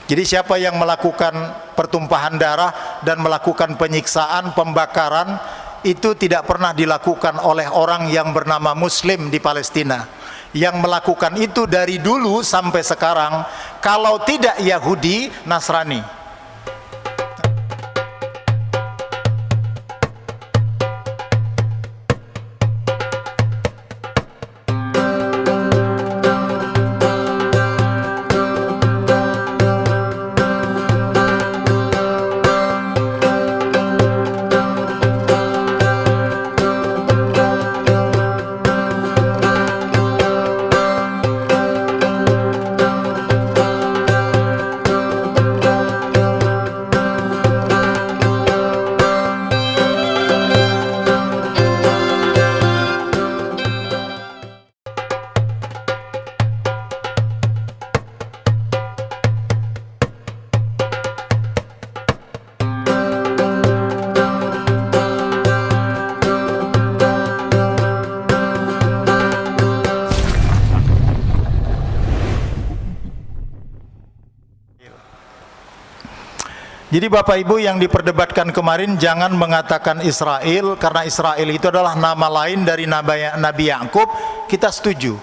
Jadi siapa yang melakukan pertumpahan darah dan melakukan penyiksaan, pembakaran, itu tidak pernah dilakukan oleh orang yang bernama Muslim di Palestina. Yang melakukan itu dari dulu sampai sekarang, kalau tidak Yahudi, Nasrani. Jadi Bapak Ibu yang diperdebatkan kemarin, jangan mengatakan Israel, karena Israel itu adalah nama lain dari Nabi Yakub. Kita setuju.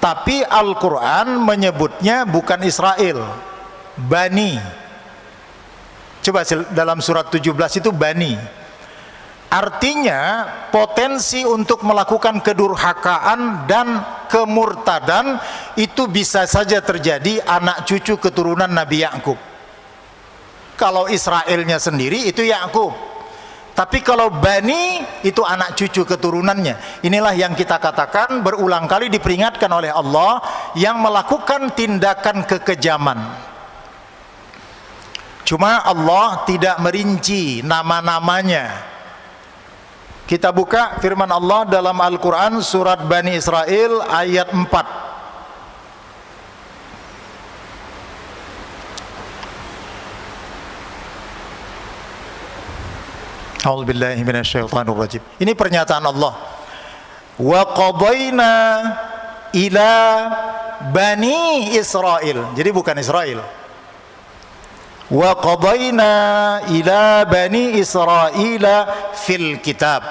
Tapi Al-Quran menyebutnya bukan Israel, Bani. Coba dalam surat 17 itu Bani. Artinya potensi untuk melakukan kedurhakaan dan kemurtadan itu bisa saja terjadi anak cucu keturunan Nabi Yakub. Kalau Israelnya sendiri itu Yakub, tapi kalau Bani itu anak cucu keturunannya. Inilah yang kita katakan berulang kali diperingatkan oleh Allah yang melakukan tindakan kekejaman. Cuma Allah tidak merinci nama-namanya. Kita buka firman Allah dalam Al-Quran surat Bani Israel ayat 4. A'udzubillahi minasyaitonirrajim. Ini pernyataan Allah. Wa qadayna ila Bani Israel. Jadi bukan Israel. Wa qadayna ila Bani Israel fil kitab.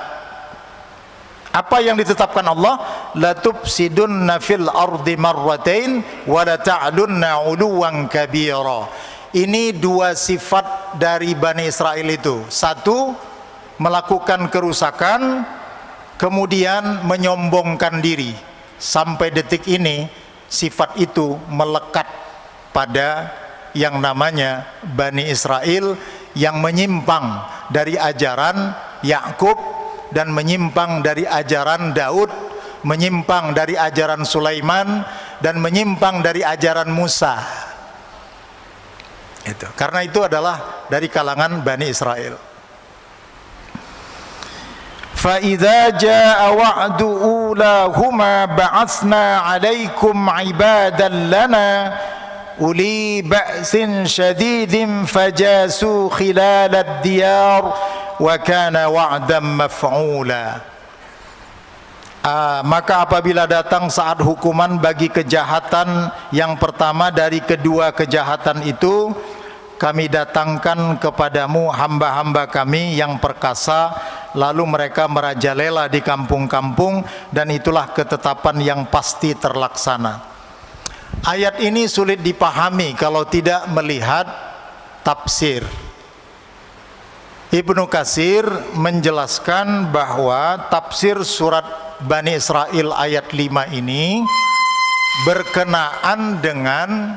Apa yang ditetapkan Allah? La tufsidunna fil ardi marratain wa la ta'lunna 'uluwan kabira. Ini dua sifat dari Bani Israel itu. Satu, melakukan kerusakan, kemudian menyombongkan diri. Sampai detik ini sifat itu melekat pada yang namanya Bani Israel yang menyimpang dari ajaran Yakub dan menyimpang dari ajaran Daud, menyimpang dari ajaran Sulaiman dan menyimpang dari ajaran Musa. Itu. Karena itu adalah dari kalangan Bani Israel. فَإِذَا جَاءَ وَعْدُ أُولَاهُمَا بَعَثْنَا عَلَيْكُمْ عِبَادًا لَنَا أُولِي بَأْسٍ شَدِيدٍ فَجَاسُوا خِلَالَ الدِّيَارِ وَكَانَ وَعْدًا مَفْعُولًا. Maka apabila datang saat hukuman bagi kejahatan yang pertama dari kedua kejahatan itu, kami datangkan kepadamu hamba-hamba kami yang perkasa, lalu mereka merajalela di kampung-kampung, dan itulah ketetapan yang pasti terlaksana. Ayat ini sulit dipahami kalau tidak melihat tafsir. Ibnu Katsir menjelaskan bahwa tafsir surat Bani Israel ayat 5 ini berkenaan dengan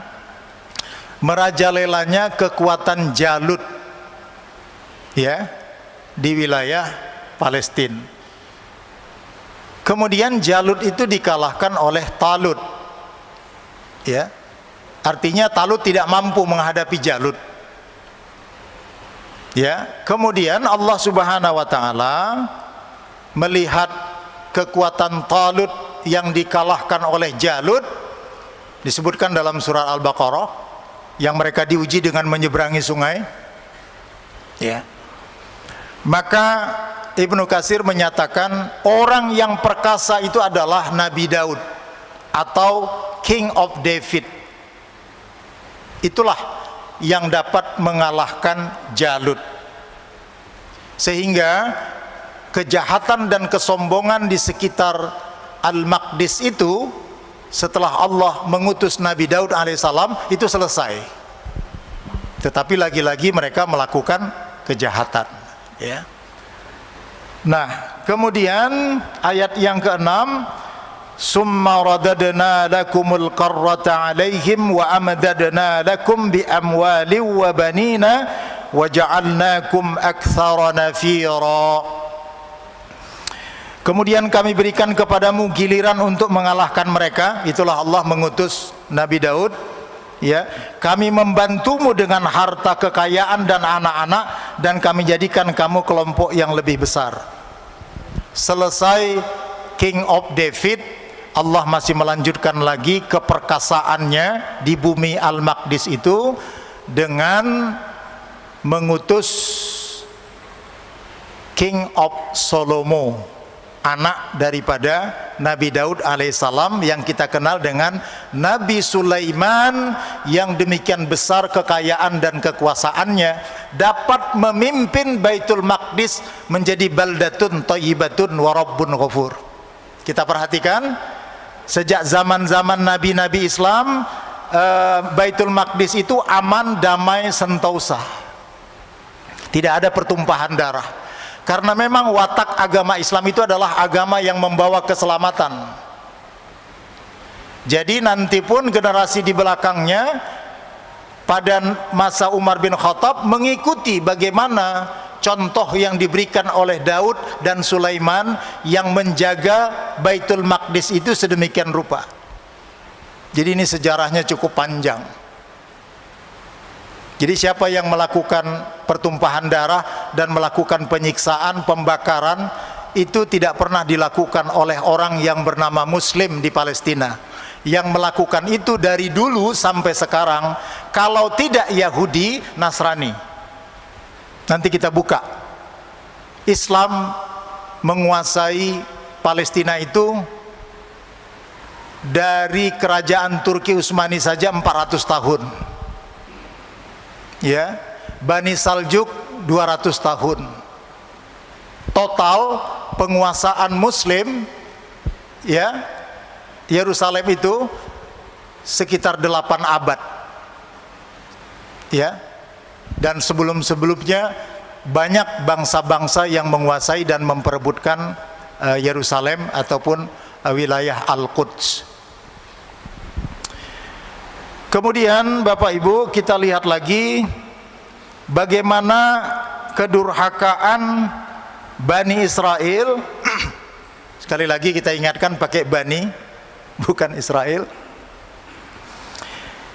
merajalelanya kekuatan Jalut, ya, di wilayah Palestina. Kemudian Jalut itu dikalahkan oleh Talut, ya, artinya Talut tidak mampu menghadapi Jalut, ya. Kemudian Allah Subhanahu wa taala melihat kekuatan Talut yang dikalahkan oleh Jalut, disebutkan dalam surah Al-Baqarah, yang mereka diuji dengan menyeberangi sungai, ya. Maka Ibnu Katsir menyatakan orang yang perkasa itu adalah Nabi Daud atau King of David. itulah yang dapat mengalahkan Jalut. Sehingga kejahatan dan kesombongan di sekitar Al-Maqdis itu setelah Allah mengutus Nabi Daud alaihissalam itu selesai. Tetapi lagi-lagi mereka melakukan kejahatan, ya. Nah, kemudian ayat yang ke-6, summa radadna lakumul qarrata alaihim wa amdadna lakum bi amwali wa banina wa ja'alnakum aktsara nafira. Kemudian kami berikan kepadamu giliran untuk mengalahkan mereka. Itulah Allah mengutus Nabi Daud, ya. Kami membantumu dengan harta, kekayaan dan anak-anak, dan kami jadikan kamu kelompok yang lebih besar. Selesai King of David, Allah masih melanjutkan lagi keperkasaannya di bumi Al-Maqdis itu dengan mengutus King of Solomo, anak daripada Nabi Daud alaihissalam, yang kita kenal dengan Nabi Sulaiman, yang demikian besar kekayaan dan kekuasaannya, dapat memimpin Baitul Maqdis menjadi baldatun thayyibatun wa rabbun ghafur. Kita perhatikan, sejak zaman-zaman nabi-nabi Islam, Baitul Maqdis itu aman, damai, sentosa, tidak ada pertumpahan darah. Karena memang watak agama Islam itu adalah agama yang membawa keselamatan. Jadi nanti pun generasi di belakangnya pada masa Umar bin Khattab mengikuti bagaimana contoh yang diberikan oleh Daud dan Sulaiman yang menjaga Baitul Maqdis itu sedemikian rupa. Jadi ini sejarahnya cukup panjang. Jadi siapa yang melakukan pertumpahan darah dan melakukan penyiksaan, pembakaran, itu tidak pernah dilakukan oleh orang yang bernama Muslim di Palestina. Yang melakukan itu dari dulu sampai sekarang, kalau tidak Yahudi, Nasrani. Nanti kita buka. Islam menguasai Palestina itu dari kerajaan Turki Utsmani saja 400 tahun. Ya, Bani Saljuk 200 tahun. Total penguasaan Muslim, ya, Yerusalem itu sekitar 8 abad. Ya. Dan sebelum-sebelumnya banyak bangsa-bangsa yang menguasai dan memperebutkan Yerusalem ataupun wilayah Al-Quds. Kemudian Bapak Ibu, kita lihat lagi bagaimana kedurhakaan Bani Israel. Sekali lagi kita ingatkan pakai Bani, bukan Israel.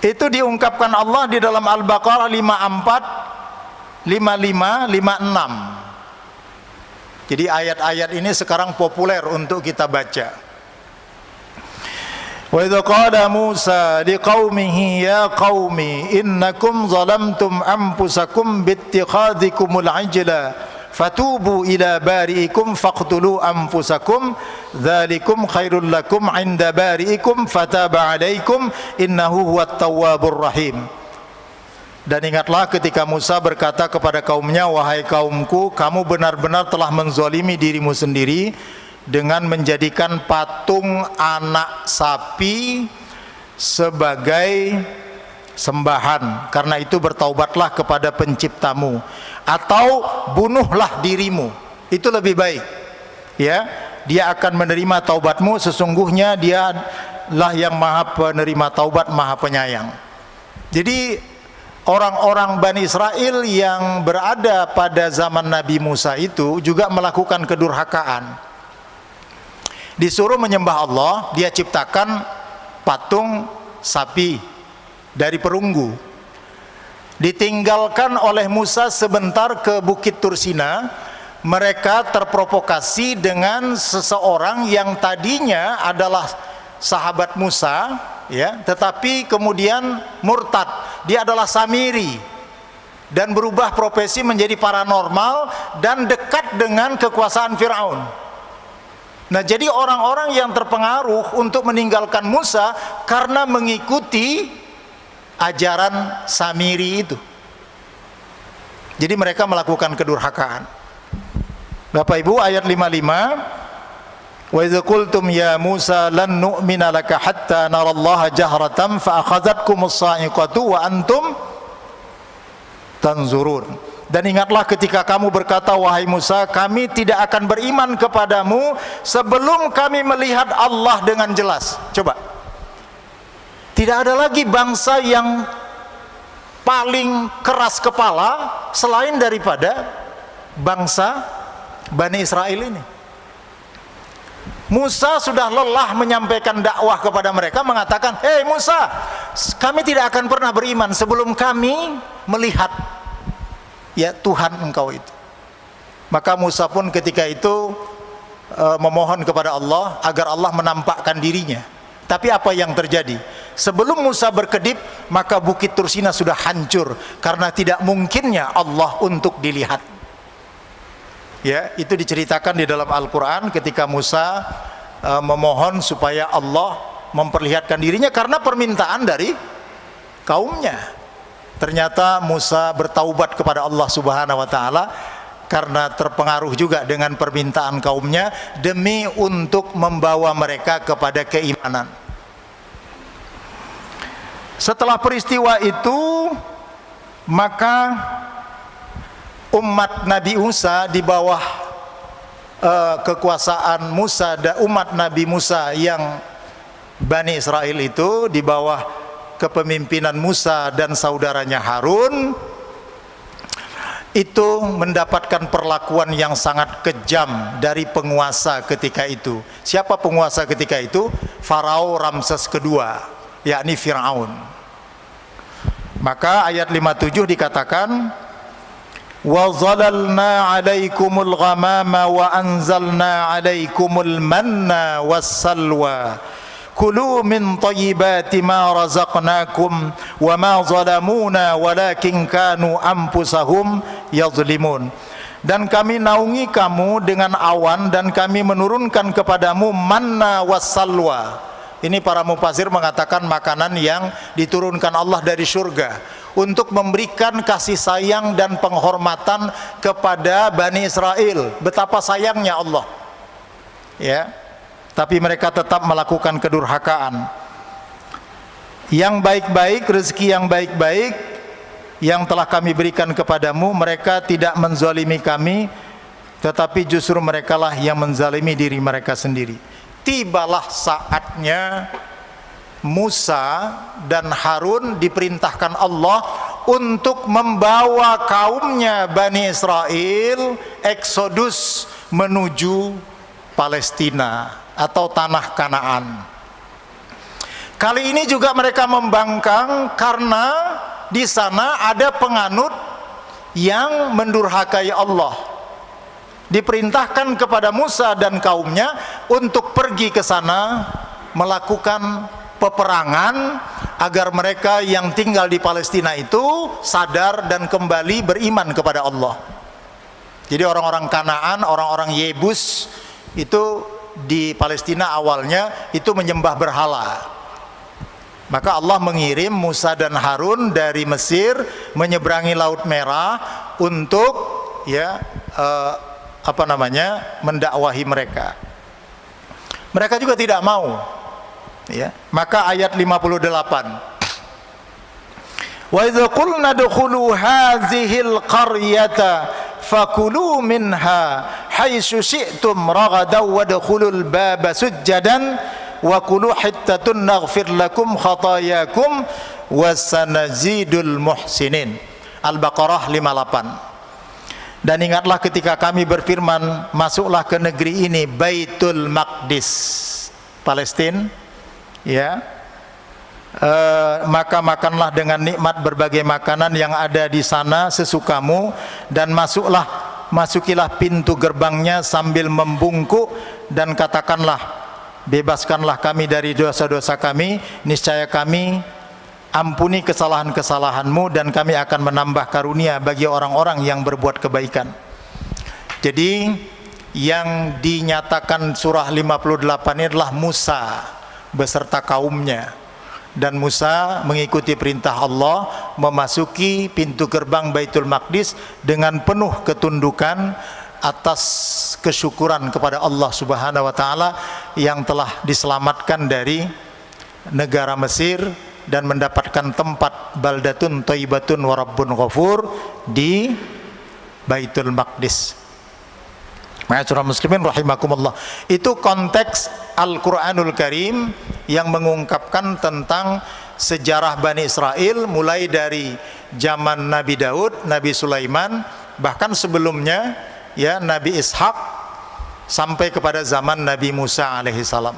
Itu diungkapkan Allah di dalam Al-Baqarah 54, 55, 56. Jadi ayat-ayat ini sekarang populer untuk kita baca. Wa idza qala Musa liqaumihi ya qaumi innakum zalamtum anfusakum bittikhadikumul ajla fatubu ila bari'ikum faqtulu anfusakum dzalikum khairul lakum 'inda bari'ikum fataba 'alaikum innahu huwat tawwabur rahim. Dan ingatlah ketika Musa berkata kepada kaumnya, wahai kaumku, kamu benar-benar telah menzalimi dirimu sendiri dengan menjadikan patung anak sapi sebagai sembahan. Karena itu bertaubatlah kepada penciptamu atau bunuhlah dirimu, itu lebih baik, ya. Dia akan menerima taubatmu, sesungguhnya Dialah yang maha penerima taubat, maha penyayang. Jadi orang-orang Bani Israel yang berada pada zaman Nabi Musa itu juga melakukan kedurhakaan. Disuruh menyembah Allah, dia ciptakan patung sapi dari perunggu. Ditinggalkan oleh Musa sebentar ke Bukit Tursina, mereka terprovokasi dengan seseorang yang tadinya adalah sahabat Musa, ya, tetapi kemudian murtad. Dia adalah Samiri dan berubah profesi menjadi paranormal dan dekat dengan kekuasaan Firaun. Nah, jadi orang-orang yang terpengaruh untuk meninggalkan Musa karena mengikuti ajaran Samiri itu. Jadi mereka melakukan kedurhakaan. Bapak Ibu, ayat 55, wa idz qultum ya Musa lan nu'mina laka hatta narallaha jahratan fa akhadhatkumus sa'iqatu wa antum tanzurun. Dan ingatlah ketika kamu berkata, wahai Musa, kami tidak akan beriman kepadamu sebelum kami melihat Allah dengan jelas. Coba, tidak ada lagi bangsa yang paling keras kepala selain daripada bangsa Bani Israel ini. Musa sudah lelah menyampaikan dakwah kepada mereka, mengatakan, hei Musa, kami tidak akan pernah beriman sebelum kami melihat ya Tuhan engkau itu. Maka Musa pun ketika itu memohon kepada Allah agar Allah menampakkan dirinya. Tapi apa yang terjadi? Sebelum Musa berkedip, maka bukit Tursina sudah hancur karena tidak mungkinnya Allah untuk dilihat. Ya, itu diceritakan di dalam Al-Quran ketika Musa memohon supaya Allah memperlihatkan dirinya karena permintaan dari kaumnya. Ternyata Musa bertaubat kepada Allah Subhanahu wa taala karena terpengaruh juga dengan permintaan kaumnya demi untuk membawa mereka kepada keimanan. Setelah peristiwa itu, maka umat Nabi Musa di bawah kekuasaan Musa dan umat Nabi Musa yang Bani Israel itu di bawah kepemimpinan Musa dan saudaranya Harun itu mendapatkan perlakuan yang sangat kejam dari penguasa ketika itu. Siapa penguasa ketika itu? Farao Ramses kedua, yakni Fir'aun. Maka ayat 57 dikatakan, wa zalalna 'alaikumul ghamama wa anzalna 'alaikumul manna wassalwa kulu min thayyibati ma razaqnakum wa ma zalamuna walakin kanu anfusahum yazlimun. Dan kami naungi kamu dengan awan dan kami menurunkan kepadamu manna wassalwa. Ini para mufasir mengatakan makanan yang diturunkan Allah dari surga untuk memberikan kasih sayang dan penghormatan kepada Bani Israel. Betapa sayangnya Allah, ya. Tapi mereka tetap melakukan kedurhakaan. Yang baik-baik, rezeki yang baik-baik yang telah kami berikan kepadamu, mereka tidak menzalimi kami, tetapi justru merekalah yang menzalimi diri mereka sendiri. Tibalah saatnya Musa dan Harun diperintahkan Allah untuk membawa kaumnya Bani Israel eksodus menuju Palestina atau tanah Kanaan. Kali ini juga mereka membangkang karena di sana ada penganut yang mendurhakai Allah. Diperintahkan kepada Musa dan kaumnya untuk pergi ke sana melakukan peperangan agar mereka yang tinggal di Palestina itu sadar dan kembali beriman kepada Allah. Jadi orang-orang Kanaan, orang-orang Yebus itu di Palestina awalnya itu menyembah berhala. Maka Allah mengirim Musa dan Harun dari Mesir menyeberangi Laut Merah untuk mendakwahi mereka. Mereka juga tidak mau, ya. Maka ayat 58, wa idz qulna dukhulu hadzihil qaryata fakulu minha haitsu syi'tum ragadan wadkhulul baba sujjadan wa kulu hittatun naghfir lakum khatayakum wasanazidul muhsinin. Al-Baqarah 58. Dan ingatlah ketika kami berfirman, masuklah ke negeri ini, Baitul Maqdis, Palestina, ya. Maka makanlah dengan nikmat berbagai makanan yang ada di sana sesukamu, dan masukilah pintu gerbangnya sambil membungkuk dan katakanlah, bebaskanlah kami dari dosa-dosa kami, niscaya kami ampuni kesalahan-kesalahanmu dan kami akan menambah karunia bagi orang-orang yang berbuat kebaikan. Jadi yang dinyatakan surah 58 ini adalah Musa beserta kaumnya. dan Musa mengikuti perintah Allah memasuki pintu gerbang Baitul Maqdis dengan penuh ketundukan atas kesyukuran kepada Allah Subhanahu wa taala yang telah diselamatkan dari negara Mesir dan mendapatkan tempat baldatun thayyibatun wa rabbun ghafur di Baitul Maqdis. Ma'asyiral muslimin rahimakumullah. Itu konteks Al-Qur'anul Karim yang mengungkapkan tentang sejarah Bani Israel mulai dari zaman Nabi Daud, Nabi Sulaiman, bahkan sebelumnya ya Nabi Ishak sampai kepada zaman Nabi Musa alaihissalam.